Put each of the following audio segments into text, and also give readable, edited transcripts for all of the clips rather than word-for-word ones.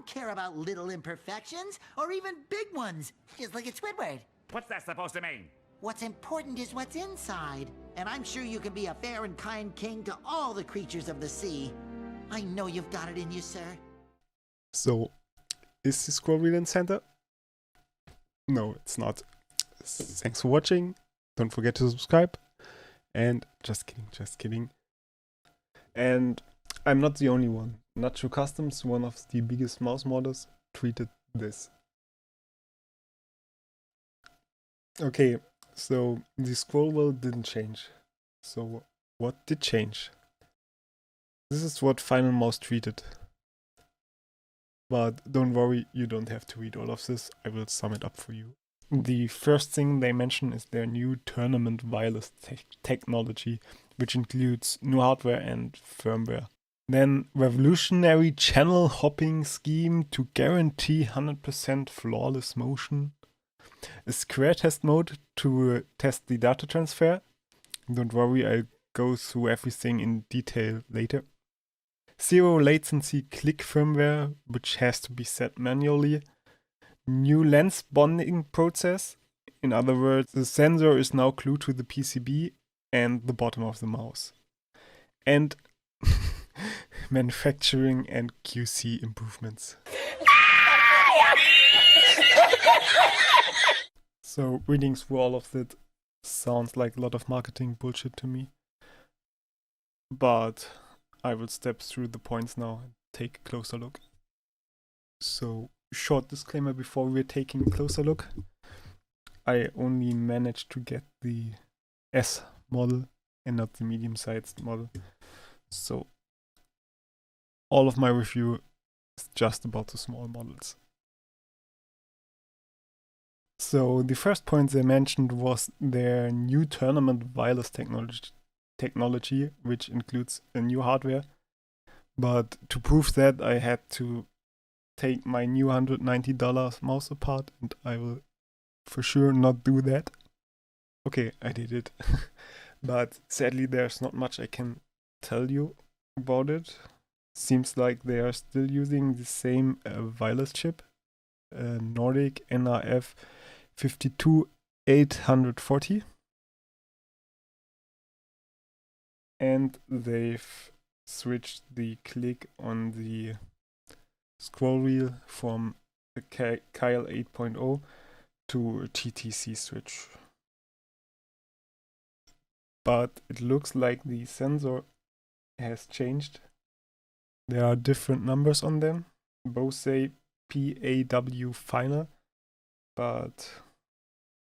don't care about little imperfections, or even big ones. Just look at Squidward. What's that supposed to mean? What's important is what's inside. And I'm sure you can be a fair and kind king to all the creatures of the sea. I know you've got it in you, sir. So, is the scroll wheel in center? No, it's not. Thanks for watching. Don't forget to subscribe. And just kidding. And I'm not the only one. Nacho Customs, one of the biggest mouse modders, tweeted this. Okay, so the scroll wheel didn't change. So what did change? This is what Final Mouse tweeted. But don't worry, you don't have to read all of this. I will sum it up for you. The first thing they mention is their new tournament wireless technology, which includes new hardware and firmware. Then revolutionary channel hopping scheme to guarantee 100% flawless motion. A square test mode to test the data transfer. Don't worry, I'll go through everything in detail later. Zero latency click firmware, which has to be set manually. New lens bonding process. In other words, the sensor is now glued to the PCB and the bottom of the mouse. And manufacturing and QC improvements. So reading through all of that sounds like a lot of marketing bullshit to me. But I will step through the points now and take a closer look. So, short disclaimer before we're taking a closer look. I only managed to get the S model and not the medium-sized model. So, all of my review is just about the small models. So, the first point they mentioned was their new tournament wireless technology, which includes a new hardware. But to prove that, I had to take my new $190 mouse apart, and I will for sure not do that. Okay, I did it. But sadly, there's not much I can tell you about it. Seems like they are still using the same wireless chip, Nordic NRF 52840. And they've switched the click on the scroll wheel from a Kyle 8.0 to a TTC switch. But it looks like the sensor has changed. There are different numbers on them. Both say PAW final, but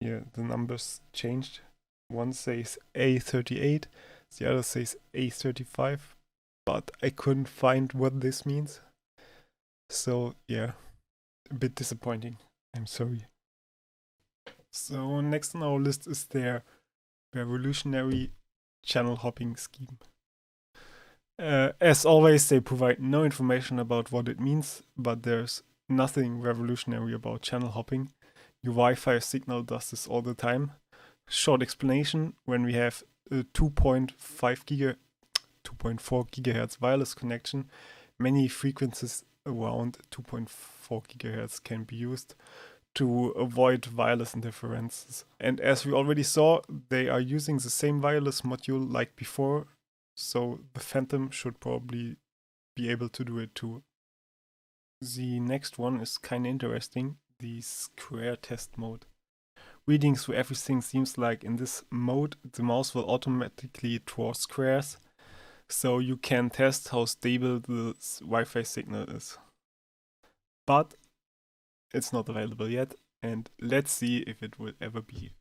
yeah, the numbers changed. One says A38, the other says A35, but I couldn't find what this means. So yeah, a bit disappointing. I'm sorry. So next on our list is their revolutionary channel hopping scheme. As always, they provide no information about what it means, but there's nothing revolutionary about channel hopping. Your Wi-Fi signal does this all the time. Short explanation, when we have a 2.4 gigahertz wireless connection, many frequencies around 2.4 gigahertz can be used to avoid wireless interferences. And as we already saw, they are using the same wireless module like before, so the Phantom should probably be able to do it too. The next one is kind of interesting, the square test mode. Reading through everything seems like in this mode the mouse will automatically draw squares, so you can test how stable the Wi-Fi signal is. But it's not available yet, and let's see if it will ever be.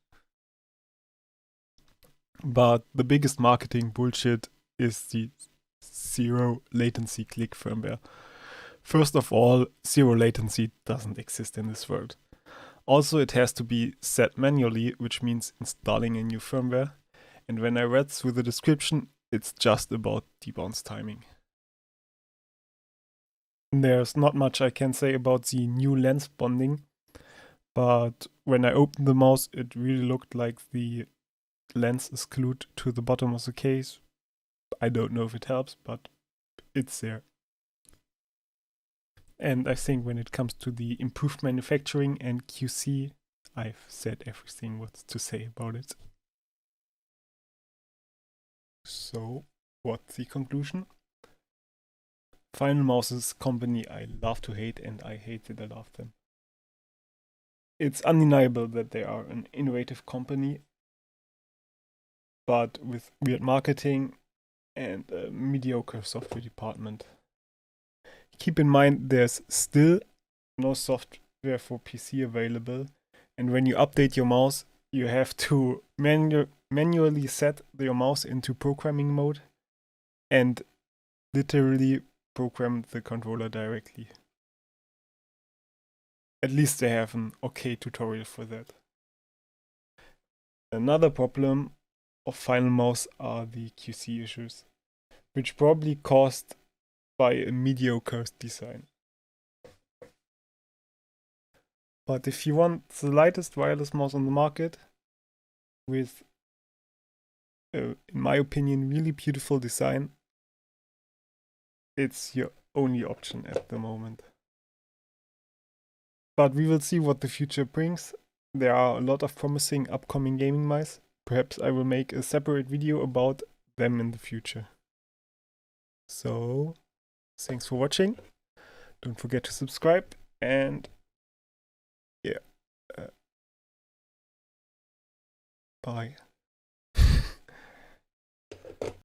But the biggest marketing bullshit is the zero latency click firmware. First of all, zero latency doesn't exist in this world. Also, it has to be set manually, which means installing a new firmware. And when I read through the description, it's just about debounce timing. There's not much I can say about the new lens bonding, but when I opened the mouse, it really looked like the lens is glued to the bottom of the case. I don't know if it helps, but it's there. And I think when it comes to the improved manufacturing and QC, I've said everything what's to say about it. So, what's the conclusion? Final Mouse's company I love to hate, and I hate that I love them. It's undeniable that they are an innovative company, but with weird marketing and a mediocre software department. Keep in mind there's still no software for PC available, and when you update your mouse, you have to manually set your mouse into programming mode and literally program the controller directly. At least they have an okay tutorial for that. Another problem of Final Mouse are the QC issues, which probably caused by a mediocre design. But if you want the lightest wireless mouse on the market with, in my opinion, really beautiful design, it's your only option at the moment. But we will see what the future brings. There are a lot of promising upcoming gaming mice. Perhaps I will make a separate video about them in the future. So, thanks for watching. Don't forget to subscribe, and yeah, bye.